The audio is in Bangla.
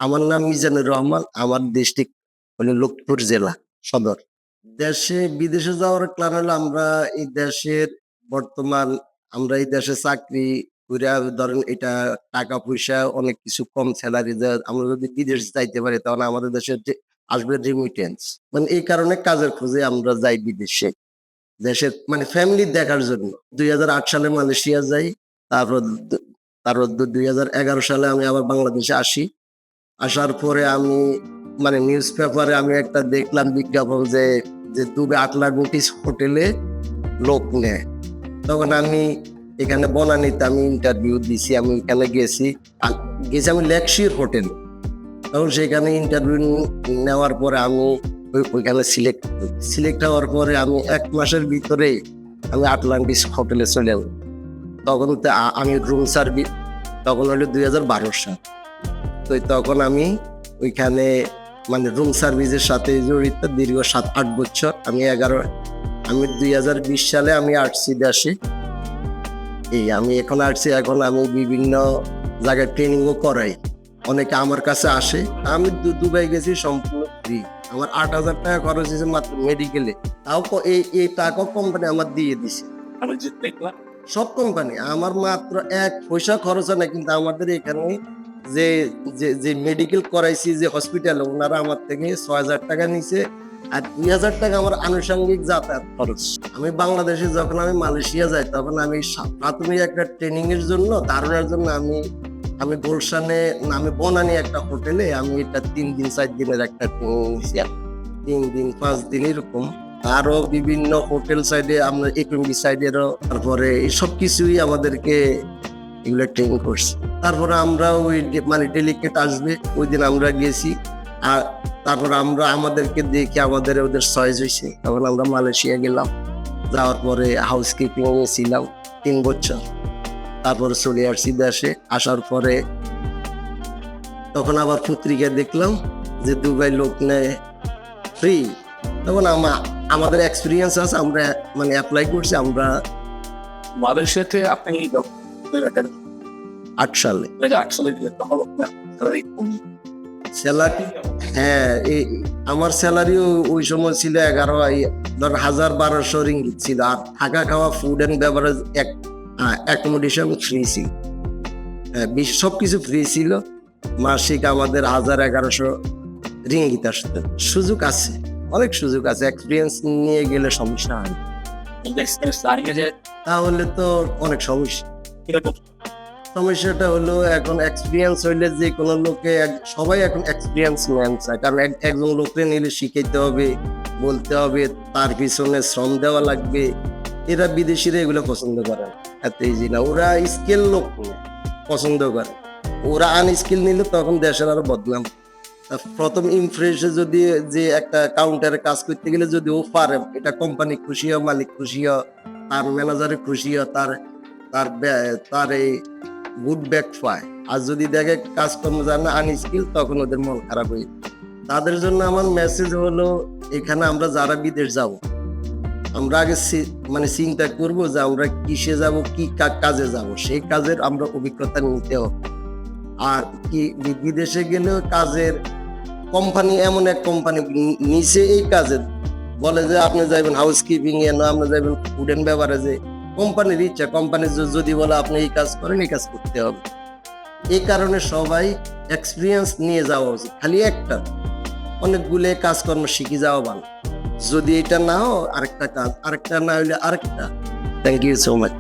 আমার নাম মিজানুর রহমান। আমার ডিস্ট্রিক্ট হলো লক্ষ্মীপুর জেলা সদর। বিদেশে যাওয়ার প্ল্যান হলো এই দেশের বর্তমান আমরা এই দেশে চাকরি কইরা ধরেন এটা টাকা পয়সা অনেক কিছু কম স্যালারি দেয়। আমরা যদি বিদেশ যাইতে পারি তাহলে আমাদের দেশের যে আসবে রেমিটেন্স। মানে এই কারণে কাজের খোঁজে আমরা যাই বিদেশে। দেশের মানে ফ্যামিলি দেখার জন্য। ২০০৮ সালে মালয়েশিয়া যাই। তারপর দু তারপর ২০১১ সালে আমি আবার বাংলাদেশে আসি। আসার পরে আমি মানে নিউজ পেপারে আমি একটা দেখলাম বিজ্ঞাপন যে দুবে আটলান্টিস হোটেলে লোক নেয়। তখন আমি এখানে বনানীতে আমি ইন্টারভিউ দিছি। আমি ওইখানে গেছি আমি লেকশির হোটেল। তখন সেখানে ইন্টারভিউ নেওয়ার পরে আমি ওইখানে সিলেক্ট হওয়ার পরে আমি ১ মাসের ভিতরে আমি আটলান্টিস হোটেলে চলে যাই। তখন আমি রুম সার্ভিস তখন হলো ২০১২ সাল। তো তখন আমি ওইখানে মানে রুম সার্ভিসের সাথে জড়িত দীর্ঘ ৭-৮ বছর। আমি ২০২০ সালে আমি আসছি দেশে। আমি এখন আসছি। এখন আমি বিভিন্ন জায়গায় ট্রেনিংও করাই। অনেকে আমার কাছে আসে। আমি দুবাই গেছি সম্পূর্ণ ফ্রি। আমার ৮,০০০ টাকা খরচ হয়েছে মাত্র মেডিকেলে। তাও এই টাকা কোম্পানি আমার দিয়ে দিছে। সব কোম্পানি আমার মাত্র ১ পয়সা খরচ হয় না। কিন্তু আমাদের এখানে যে মেডিকেল করাইছি যে হসপিটালে ওনারা আমার থেকে ৬,০০০ টাকা নিছে। আর ২,০০০ টাকা আমার আনুষঙ্গিক যাতায়াত খরচ। আমি বাংলাদেশে যখন আমি মালয়েশিয়া যাই তখন আমি প্রাথমিক একটা ট্রেনিং এর জন্য ধারণার জন্য আমি গুলশানে আমি বনানী একটা হোটেলে আমি এটা ৩ দিন ৪ দিনের একটা ট্রেনিং নিয়েছি। ৩ দিন ৫ দিন এরকম। আরো বিভিন্ন হোটেল সাইডে আমরা এফএমবি সাইডেরও তারপরে সব কিছুই আমাদেরকে এগুলো ট্রেনিং করছি। তারপরে আমরা ওই মানে ডেলিকেট আসবে ওই দিন আমরা গেছি। আর তারপর আমাদেরকে দেখে ওদের চয়েস হয়েছে। তখন আমরা মালয়েশিয়া গেলাম। যাওয়ার পরে হাউসকিপিং এ ছিলাম ৩ বছর। তারপরে চলে আসছি দেশে। আসার পরে তখন আবার পত্রিকায় দেখলাম যে দুবাই লোক নেয় ফ্রি। তখন আমাদের এক্সপিরিয়েন্স আছে। আমরা মানে অ্যাপ্লাই করছি। আমরা মালয়েশিয়াতে আপনি ৮ সালে স্যালারি আমার স্যালারিও ওই সময় ছিল ১১,০০০ রিঙ্গিত ছিল। আর থাকা খাওয়া food and beverage accommodation free ছিল। সবকিছু ফ্রি ছিল। মাসিক আমাদের ১,১১০০ রিঙ্গিত আসতো। সুযোগ আছে, অনেক সুযোগ আছে। এক্সপিরিয়েন্স নিয়ে গেলে সমস্যা হয়। তাহলে তো অনেক সমস্যা। সমস্যাটা হলো এখন এক্সপিরিয়েন্স হইলে যে কোনো লোকে সবাই এখন এক্সপিরিয়েন্স ম্যান চায়। কারণ একজন লোককে নিলে শিখাইতে হবে, বলতে হবে, তার পিছনে শ্রম দেওয়া লাগবে। এরা বিদেশিরা এগুলো পছন্দ করে না। এত ইজি না। ওরা স্কিল লোক পছন্দ করে। ওরা আনস্কিল নিলে তখন দেশের আরো বদনাম। প্রথম ইমপ্রেসে যদি যে একটা কাউন্টারে কাজ করতে গেলে যদি ও পারে, এটা কোম্পানি খুশি হয়, মালিক খুশি হয়, তার ম্যানেজারে খুশি হয়, তার এই গুড ব্যাক পায়। আর যদি দেখে কাজকর্ম জানে আনস্কিল, তখন ওদের মন খারাপ হয়ে। তাদের জন্য আমার মেসেজ হলো এখানে আমরা যারা বিদেশ যাব আমরা আগে মানে চিন্তা করবো যে আমরা কিসে যাব, কি কাজে যাব। সেই কাজের আমরা অভিজ্ঞতা নিতে হবে। আর কি বিদেশে গেলেও কাজের কোম্পানি এমন এক কোম্পানি নিচে এই কাজের বলে যে আপনি যাবেন হাউসকিপিং এ, না আপনি যাবেন ফুড অ্যান্ড বেভারেজে। কোম্পানির ইচ্ছা, কোম্পানি যদি বলে আপনি এই কাজ করেন, এই কাজ করতে হবে। এই কারণে সবাই এক্সপিরিয়েন্স নিয়ে যাওয়া উচিত। খালি একটা অনেকগুলো কাজকর্ম শিখে যাওয়া ভালো। যদি এটা না হয় আরেকটা কাজ, আরেকটা না হইলে আরেকটা। Thank you so much.